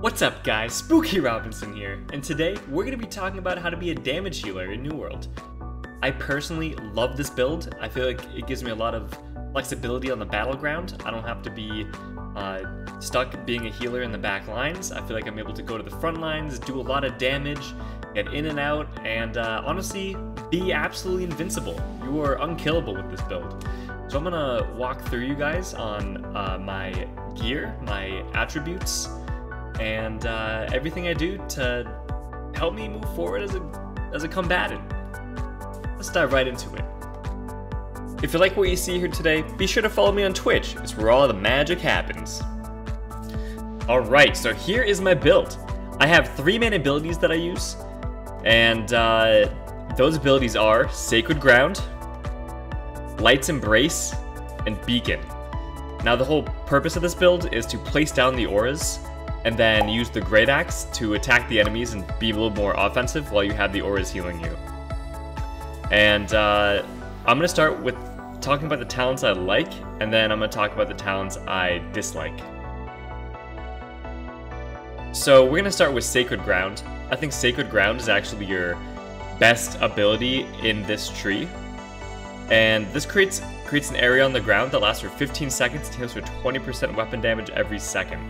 What's up guys, Spooky Robinson here, and today we're going to be talking about how to be a damage healer in New World. I personally love this build. I feel like it gives me a lot of flexibility on the battleground. I don't have to be stuck being a healer in the back lines. I feel like I'm able to go to the front lines, do a lot of damage, get in and out, and honestly, be absolutely invincible. You are unkillable with this build. So I'm going to walk through you guys on my gear, my attributes, and everything I do to help me move forward as a combatant. Let's dive right into it. If you like what you see here today, be sure to follow me on Twitch. It's where all the magic happens. Alright, so here is my build. I have 3 main abilities that I use, and those abilities are Sacred Ground, Light's Embrace, and Beacon. Now the whole purpose of this build is to place down the auras and then use the Great Axe to attack the enemies and be a little more offensive while you have the auras healing you. And I'm going to start with talking about the talents I like, and then I'm going to talk about the talents I dislike. So we're going to start with Sacred Ground. I think Sacred Ground is actually your best ability in this tree. And this creates an area on the ground that lasts for 15 seconds and heals for 20% weapon damage every second.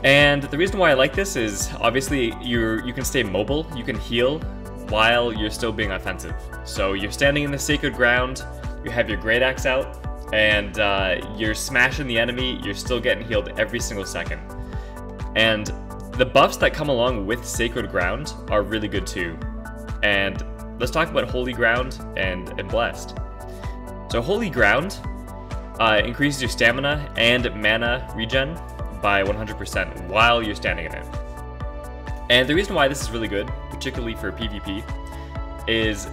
And the reason why I like this is, obviously, you can stay mobile, you can heal while you're still being offensive. So you're standing in the Sacred Ground, you have your Great Axe out, and you're smashing the enemy, you're still getting healed every single second. And the buffs that come along with Sacred Ground are really good too. And let's talk about Holy Ground and Blessed. So Holy Ground increases your stamina and mana regen by 100% while you're standing in it. And the reason why this is really good, particularly for PvP, is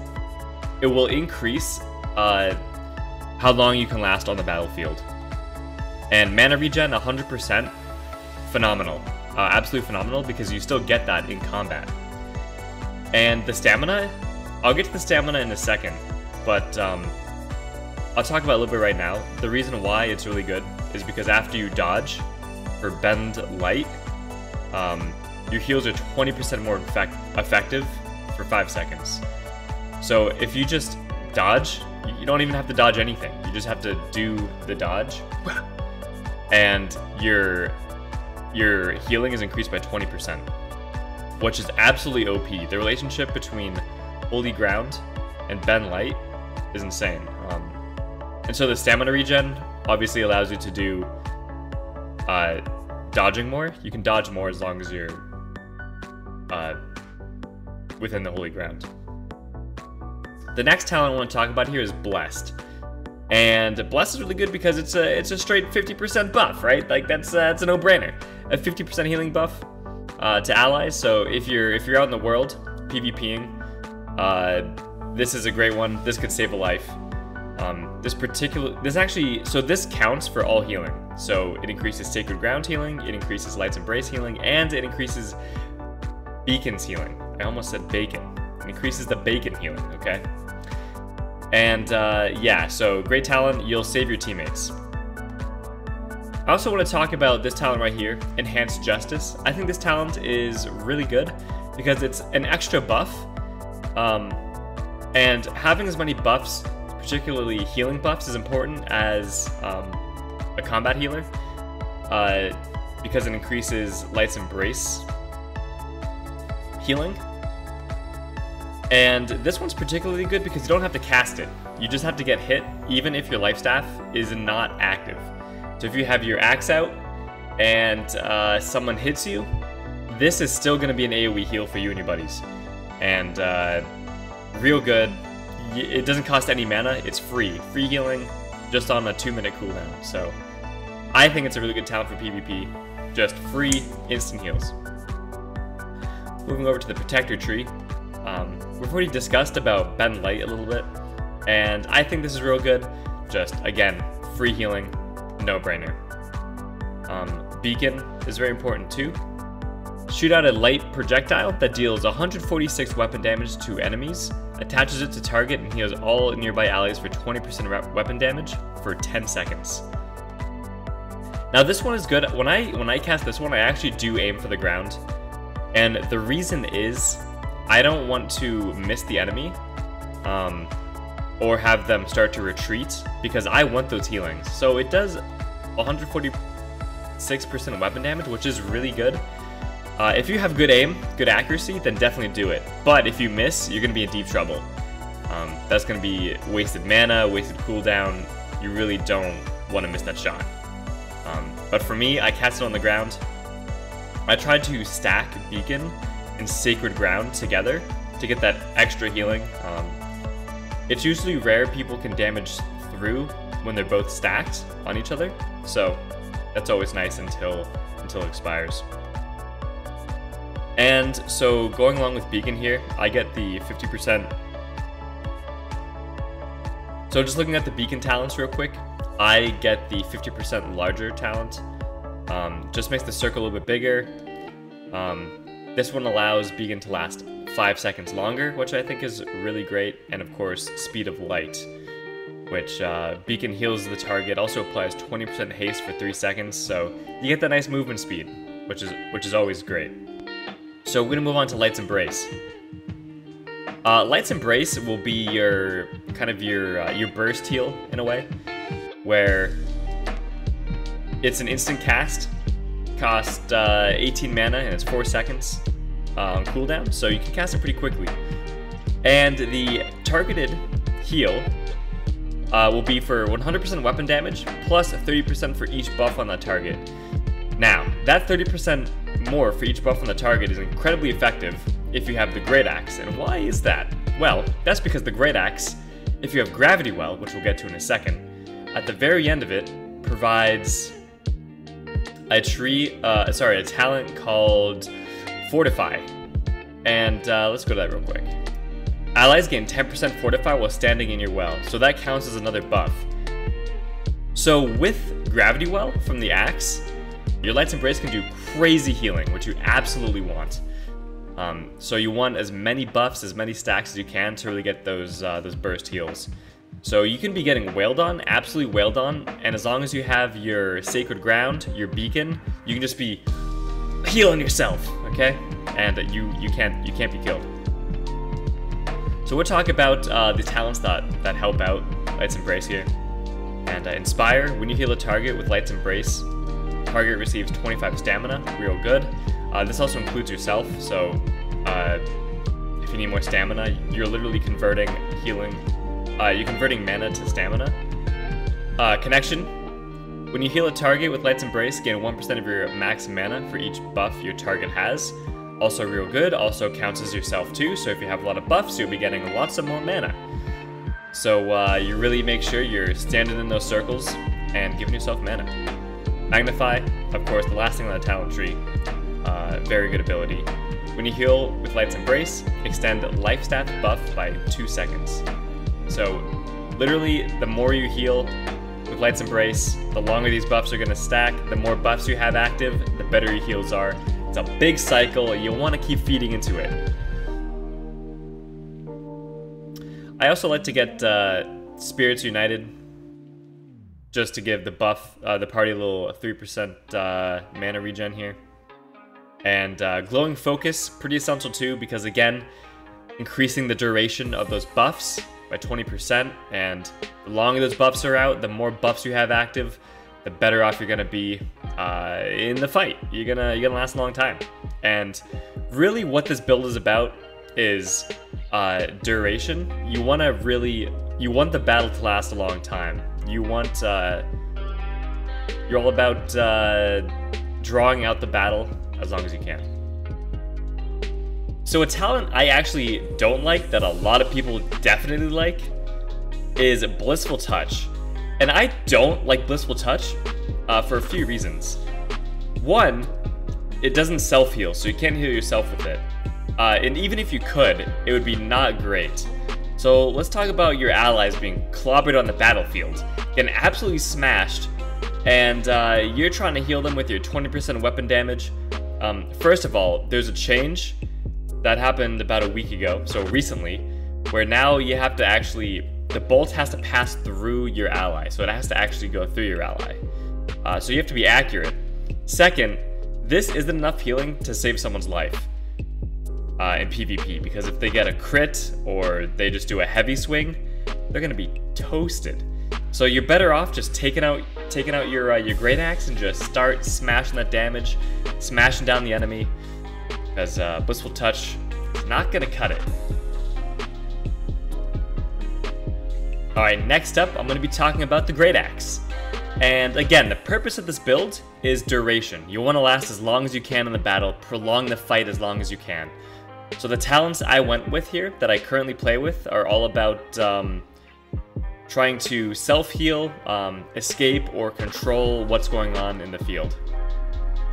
it will increase how long you can last on the battlefield. And mana regen 100%, phenomenal. Absolutely phenomenal, because you still get that in combat. And the stamina, I'll get to the stamina in a second, but I'll talk about it a little bit right now. The reason why it's really good is because after you dodge or bend light, your heals are 20% more effective for 5 seconds. So if you just dodge, you don't even have to dodge anything. You just have to do the dodge, and your healing is increased by 20%, which is absolutely OP. The relationship between Holy Ground and bend light is insane. And so the stamina regen obviously allows you to do dodging more. You can dodge more as long as you're within the Holy Ground. The next talent I want to talk about here is Blessed. And Blessed is really good because it's a straight 50% buff, right? Like that's a no-brainer. A 50% healing buff to allies. So if you're out in the world PvPing, this is a great one. This could save a life. This counts for all healing. So it increases Sacred Ground healing, it increases Light's Embrace healing, and it increases Beacon's healing. I almost said bacon. It increases the bacon healing, okay? And yeah, so great talent, you'll save your teammates. I also want to talk about this talent right here, Enhanced Justice. I think this talent is really good because it's an extra buff. And having as many buffs, particularly healing buffs, is important as a combat healer, because it increases Light's Embrace healing. And this one's particularly good because you don't have to cast it. You just have to get hit, even if your life staff is not active. So if you have your axe out and someone hits you, this is still going to be an AoE heal for you and your buddies. And real good. It doesn't cost any mana, it's free. Free healing, just on a 2-minute cooldown. So I think it's a really good talent for PvP. Just free, instant heals. Moving over to the Protector tree. We've already discussed about Bend Light a little bit, and I think this is real good. Just, again, free healing, no-brainer. Beacon is very important too. Shoot out a light projectile that deals 146 weapon damage to enemies, attaches it to target, and heals all nearby allies for 20% weapon damage for 10 seconds. Now this one is good. When I cast this one, I actually do aim for the ground. And the reason is, I don't want to miss the enemy, or have them start to retreat, because I want those healings. So it does 146% weapon damage, which is really good. If you have good aim, good accuracy, then definitely do it. But if you miss, you're going to be in deep trouble. That's going to be wasted mana, wasted cooldown. You really don't want to miss that shot. But for me, I cast it on the ground. I tried to stack Beacon and Sacred Ground together to get that extra healing. It's usually rare people can damage through when they're both stacked on each other, so that's always nice until it expires. And so going along with Beacon here, I get the 50%. So just looking at the Beacon talents real quick, I get the 50% larger talent. Just makes the circle a little bit bigger. This one allows Beacon to last 5 seconds longer, which I think is really great. And of course, Speed of Light, which Beacon heals the target, also applies 20% haste for 3 seconds, so you get that nice movement speed, which is always great. So we're gonna move on to Light's Embrace. Light's Embrace will be your kind of your burst heal in a way, where it's an instant cast, cost 18 mana, and it's 4 seconds on cooldown, so you can cast it pretty quickly. And the targeted heal will be for 100% weapon damage, plus 30% for each buff on that target. Now, that 30% more for each buff on the target is incredibly effective if you have the Great Axe. And why is that? Well, that's because the Great Axe, if you have Gravity Well, which we'll get to in a second, at the very end of it provides a talent called Fortify. And let's go to that real quick. Allies gain 10% Fortify while standing in your well, so that counts as another buff. So with Gravity Well from the axe, your Light's Embrace can do crazy healing, which you absolutely want. So you want as many buffs, as many stacks as you can to really get those burst heals. So you can be getting wailed on, absolutely wailed on, and as long as you have your Sacred Ground, your Beacon, you can just be healing yourself, okay? And you can't be killed. So we'll talk about the talents that help out Light's Embrace here. And Inspire, when you heal a target with Light's Embrace, target receives 25 stamina, real good. This also includes yourself, so if you need more stamina, you're literally converting healing. You're converting mana to stamina. Connection. When you heal a target with Light's Embrace, gain 1% of your max mana for each buff your target has. Also real good, also counts as yourself too, so if you have a lot of buffs, you'll be getting lots of more mana. So you really make sure you're standing in those circles and giving yourself mana. Magnify, of course, the last thing on the talent tree. Very good ability. When you heal with Light's Embrace, extend life stat buff by 2 seconds. So literally, the more you heal with Light's Embrace, the longer these buffs are going to stack. The more buffs you have active, the better your heals are. It's a big cycle. You'll want to keep feeding into it. I also like to get Spirits United, just to give the party a little 3% mana regen here. And Glowing Focus, pretty essential too, because again, increasing the duration of those buffs by 20%, and the longer those buffs are out, the more buffs you have active, the better off you're gonna be in the fight. You're gonna last a long time. And really what this build is about is duration. You want the battle to last a long time. You're all about drawing out the battle as long as you can. So a talent I actually don't like that a lot of people definitely like is Blissful Touch. And I don't like Blissful Touch for a few reasons. One, it doesn't self-heal, so you can't heal yourself with it. And even if you could, it would be not great. So let's talk about your allies being clobbered on the battlefield, getting absolutely smashed, and you're trying to heal them with your 20% weapon damage. First of all, there's a change that happened about a week ago, so recently, where now you have to actually, the bolt has to pass through your ally, so it has to actually go through your ally. So you have to be accurate. Second, this isn't enough healing to save someone's life in PvP, because if they get a crit or they just do a heavy swing, they're gonna be toasted. So you're better off just taking out your Great Axe and just start smashing that damage, smashing down the enemy, because Blissful Touch is not gonna cut it. Alright, next up, I'm going to be talking about the Great Axe. And again, the purpose of this build is duration. You want to last as long as you can in the battle, prolong the fight as long as you can. So the talents I went with here, that I currently play with, are all about trying to self-heal, escape, or control what's going on in the field.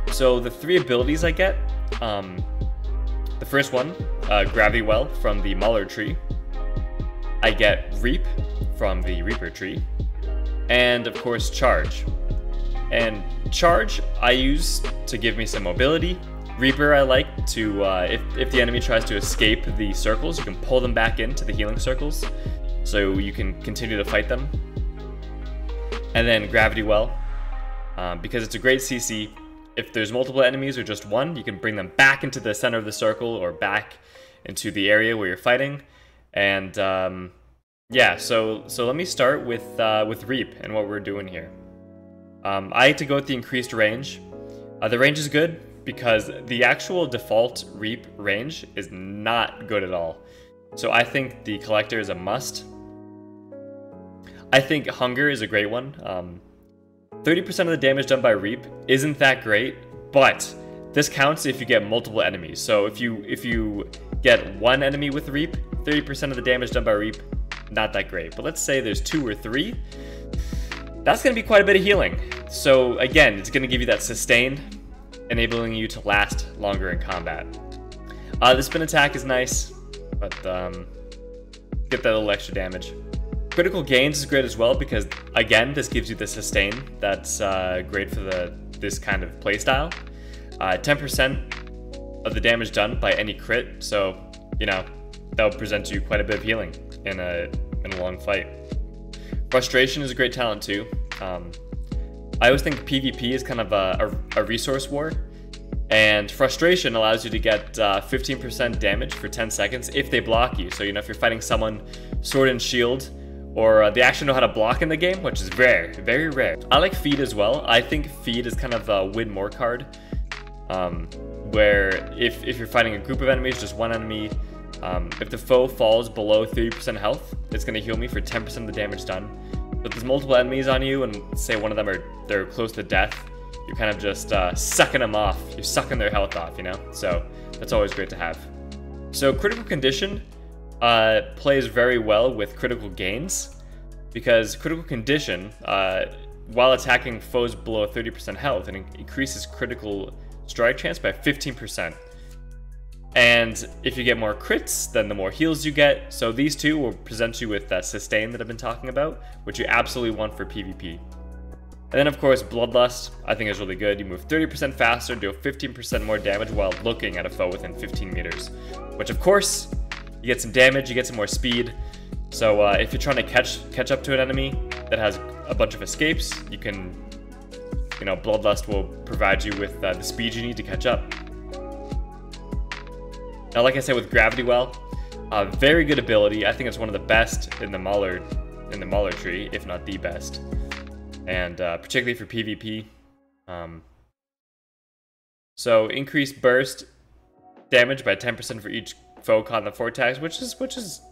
So the 3 abilities I get, the first one, Gravity Well from the Mauler tree. I get Reap from the Reaper tree, and of course Charge. And Charge I use to give me some mobility. Reaper I like to, if the enemy tries to escape the circles, you can pull them back into the healing circles, so you can continue to fight them. And then Gravity Well, because it's a great CC. If there's multiple enemies or just one, you can bring them back into the center of the circle or back into the area where you're fighting. And yeah, so let me start with Reap and what we're doing here. I like to go with the increased range. The range is good because the actual default Reap range is not good at all. So I think the Collector is a must. I think Hunger is a great one. 30% of the damage done by Reap isn't that great, but this counts if you get multiple enemies. So if you get one enemy with Reap, 30% of the damage done by Reap, not that great. But let's say there's 2 or 3, that's going to be quite a bit of healing. So again, it's going to give you that sustain, enabling you to last longer in combat. The spin attack is nice, but get that little extra damage. Critical gains is great as well because, again, this gives you the sustain that's great for this kind of playstyle. 10% of the damage done by any crit, so, you know, that will present you quite a bit of healing in a long fight. Frustration is a great talent too. I always think PvP is kind of a resource war, and Frustration allows you to get 15% damage for 10 seconds if they block you. So, you know, if you're fighting someone Sword and Shield, or they actually know how to block in the game, which is rare, very rare. I like Feed as well. I think Feed is kind of a win more card, where if you're fighting a group of enemies, just one enemy, if the foe falls below 30% health, it's going to heal me for 10% of the damage done. But if there's multiple enemies on you, and say one of them they're close to death, you're kind of just sucking them off. You're sucking their health off, you know? So that's always great to have. So Critical Condition plays very well with Critical Gains, because Critical Condition, while attacking foes below 30% health, it increases critical strike chance by 15%. And if you get more crits, then the more heals you get. So these two will present you with that sustain that I've been talking about, which you absolutely want for PvP. And then of course, Bloodlust, I think is really good. You move 30% faster, do 15% more damage while looking at a foe within 15 meters. Which of course, you get some damage, you get some more speed. So if you're trying to catch up to an enemy that has a bunch of escapes, you can, you know, Bloodlust will provide you with the speed you need to catch up. Now, like I said, with Gravity Well, very good ability. I think it's one of the best in the Mauler tree, if not the best, and particularly for PvP. So increased burst damage by 10% for each foe caught in the vortex, which is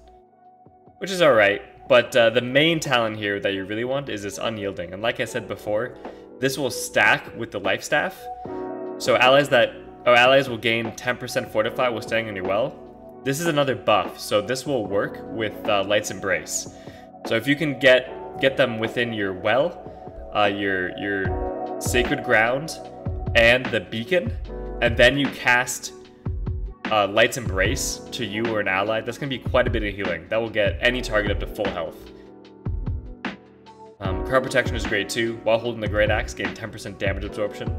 all right. But the main talent here that you really want is this Unyielding, and like I said before, this will stack with the Life Staff. So allies will gain 10% Fortify while staying in your well. This is another buff, so this will work with Light's Embrace. So if you can get them within your well, your Sacred Ground, and the Beacon, and then you cast Light's Embrace to you or an ally, that's going to be quite a bit of healing. That will get any target up to full health. Crowd Protection is great too. While holding the Great Axe, gain 10% damage absorption.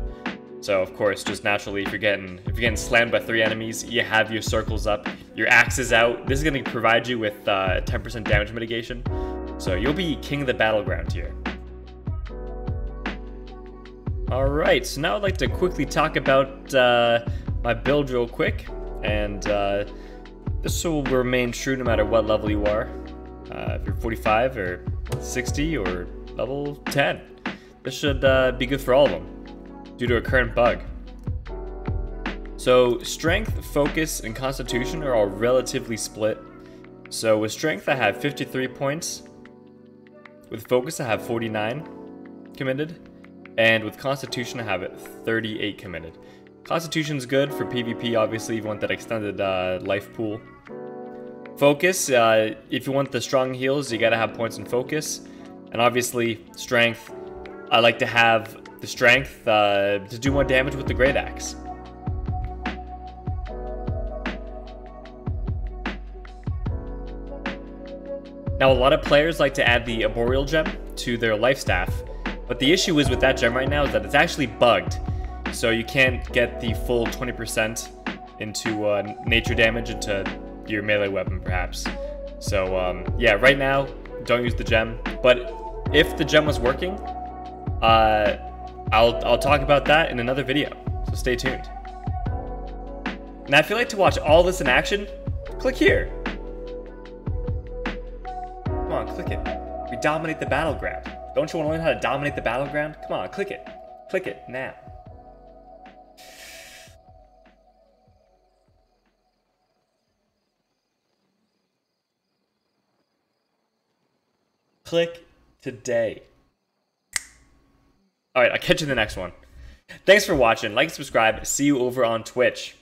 So of course, just naturally, if you're getting slammed by 3 enemies, you have your circles up, your axe is out. This is going to provide you with 10% damage mitigation. So you'll be king of the battleground here. Alright, so now I'd like to quickly talk about my build real quick, and this will remain true no matter what level you are. If you're 45 or 60 or level 10, this should be good for all of them, due to a current bug. So strength, focus, and constitution are all relatively split. So with strength I have 53 points, with focus I have 49 committed, and with constitution I have 38 committed. Constitution's good for PvP, obviously if you want that extended life pool. Focus, if you want the strong heals, you gotta have points in focus. And obviously, strength, I like to have the strength to do more damage with the Great Axe. Now, a lot of players like to add the Arboreal Gem to their life staff, but the issue is with that gem right now is that it's actually bugged. So you can't get the full 20% into nature damage into your melee weapon, perhaps. So yeah, right now, don't use the gem. But if the gem was working, I'll talk about that in another video. So stay tuned. Now, if you'd like to watch all this in action, click here. Come on, click it. We dominate the battleground. Don't you want to learn how to dominate the battleground? Come on, click it. Click it now. Click today. Alright, I'll catch you in the next one. Thanks for watching. Like and subscribe. See you over on Twitch.